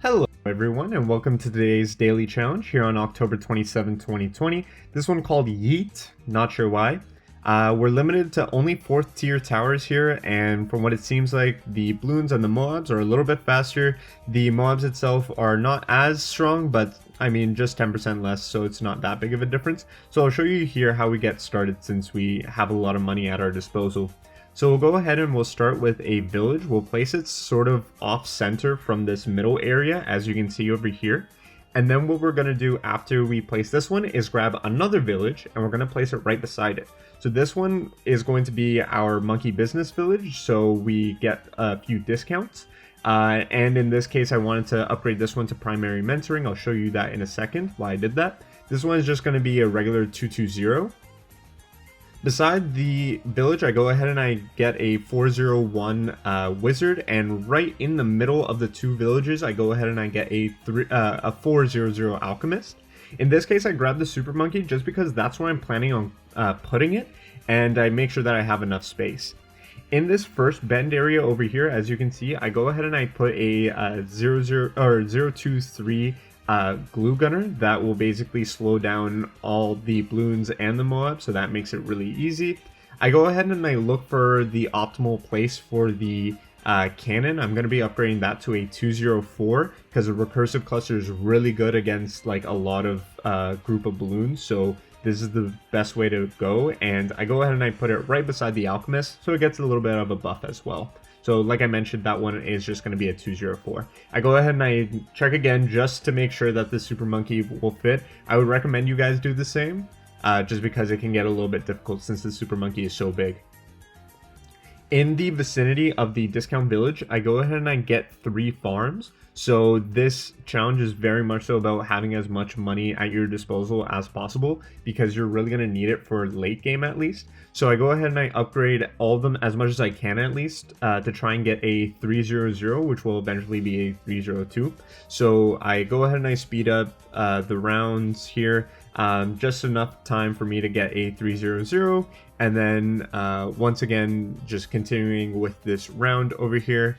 Hello everyone and welcome to today's daily challenge here on October 27, 2020. This one called Yeet, not sure why. We're limited to only 4th tier towers here, and from what it seems like, the Bloons and the Moabs are a little bit faster. The Moabs itself are not as strong, but I mean just 10% less, so it's not that big of a difference. So I'll show you here how we get started since we have a lot of money at our disposal. So we'll go ahead and we'll start with a village. We'll place it sort of off center from this middle area, as you can see over here. And then what we're going to do after we place this one is grab another village and we're going to place it right beside it. So this one is going to be our monkey business village, so we get a few discounts. And in this case, I wanted to upgrade this one to primary mentoring. I'll show you that in a second why I did that. This one is just going to be a regular 220. Beside the village, I go ahead and I get a 401 wizard, and right in the middle of the two villages, I go ahead and I get a 400 alchemist. In this case, I grab the super monkey just because that's where I'm planning on putting it, and I make sure that I have enough space. In this first bend area over here, as you can see, I go ahead and I put a 023 glue gunner that will basically slow down all the Bloons and the Moab, so that makes it really easy. I go ahead and I look for the optimal place for the cannon. I'm going to be upgrading that to a 204 because the recursive cluster is really good against like a lot of group of balloons, so this is the best way to go. And I go ahead and I put it right beside the alchemist, so it gets a little bit of a buff as well. So like I mentioned, that one is just going to be a 204. I go ahead and I check again just to make sure that the super monkey will fit. I would recommend you guys do the same, just because it can get a little bit difficult since the super monkey is so big. In the vicinity of the discount village, I go ahead and I get 3 farms. So this challenge is very much so about having as much money at your disposal as possible, because you're really going to need it for late game at least. So I go ahead and I upgrade all of them as much as I can at least to try and get a 300, which will eventually be a 302. So I go ahead and I speed up the rounds here, just enough time for me to get a 300. And then once again, just continuing with this round over here.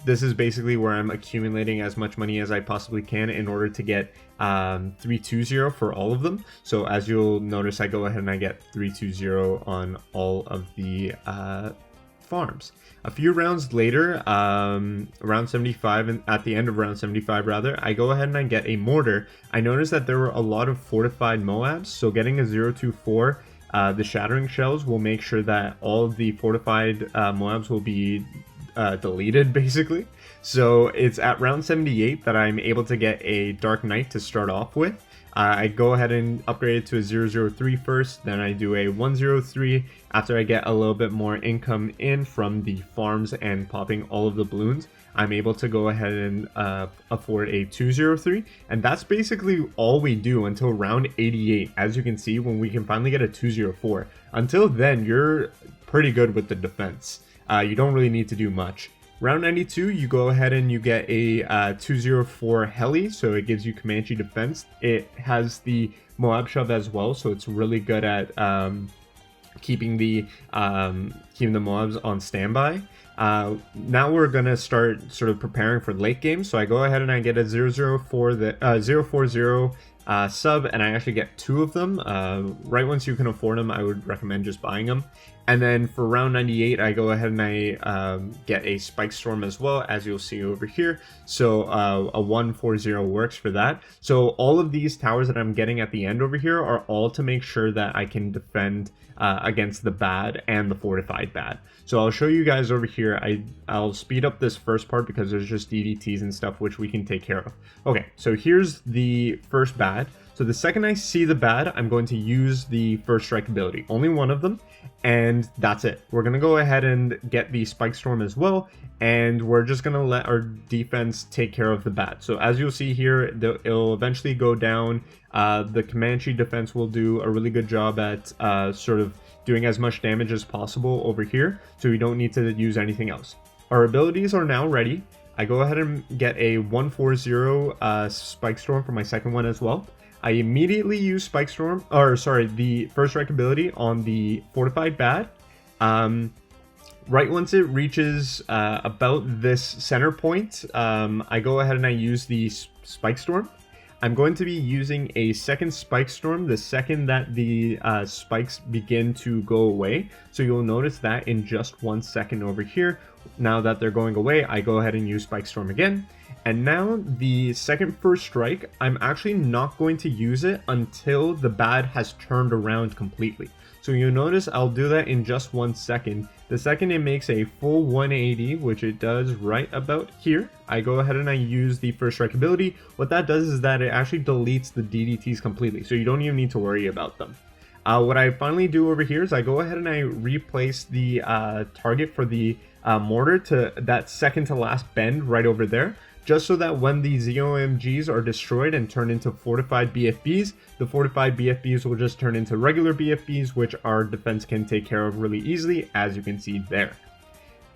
This is basically where I'm accumulating as much money as I possibly can in order to get 320 for all of them. So as you'll notice, I go ahead and I get 320 on all of the farms. A few rounds later, around 75, and at the end of round 75 rather, I go ahead and I get a mortar. I noticed that there were a lot of fortified Moabs, so getting a 024, the shattering shells will make sure that all of the fortified Moabs will be deleted basically. So it's at round 78 that I'm able to get a Dark Knight to start off with. I go ahead and upgrade it to a 003 first, then I do a 103 after I get a little bit more income in from the farms and popping all of the balloons. I'm able to go ahead and afford a 203, and that's basically all we do until round 88, as you can see, when we can finally get a 204. Until then, you're pretty good with the defense. You don't really need to do much. Round 92, you go ahead and you get a 204 heli, so it gives you Comanche defense. It has the Moab shove as well, so it's really good at keeping the Moabs on standby. Now we're gonna start sort of preparing for late game. So I go ahead and I get a 040 sub, and I actually get 2 of them. Right once you can afford them, I would recommend just buying them. And then for round 98, I go ahead and I get a Spike Storm as well, as you'll see over here. So a 140 works for that. So all of these towers that I'm getting at the end over here are all to make sure that I can defend against the bad and the fortified bad. So I'll show you guys over here. I'll speed up this first part because there's just DDTs and stuff which we can take care of. Okay, so here's the first bad. So the second I see the bad, I'm going to use the first strike ability. Only one of them, and that's it. We're going to go ahead and get the Spike Storm as well, and we're just going to let our defense take care of the bad. So as you'll see here, it'll eventually go down. The Comanche defense will do a really good job at sort of doing as much damage as possible over here, so we don't need to use anything else. Our abilities are now ready. I go ahead and get a 140 Spike Storm for my second one as well. I immediately use Spike Storm, or sorry, the first strike ability on the Fortified Bad. Right once it reaches about this center point, I go ahead and I use the Spike Storm. I'm going to be using a second Spike Storm the second that the spikes begin to go away. So you'll notice that in just 1 second over here. Now that they're going away, I go ahead and use Spike Storm again. And now the second First Strike, I'm actually not going to use it until the bad has turned around completely. So you'll notice I'll do that in just 1 second. The second it makes a full 180, which it does right about here, I go ahead and I use the First Strike ability. What that does is that it actually deletes the DDTs completely, so you don't even need to worry about them. What I finally do over here is I go ahead and I replace the target for the mortar to that second to last bend right over there, just so that when the ZOMGs are destroyed and turned into fortified BFBs, the fortified BFBs will just turn into regular BFBs, which our defense can take care of really easily, as you can see there.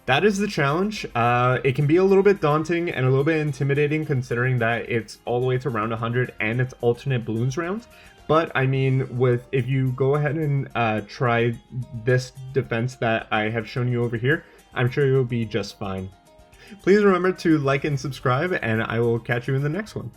That is the challenge. It can be a little bit daunting and a little bit intimidating considering that it's all the way to round 100 and it's alternate balloons rounds. But I mean, if you go ahead and try this defense that I have shown you over here, I'm sure you'll be just fine. Please remember to like and subscribe, and I will catch you in the next one.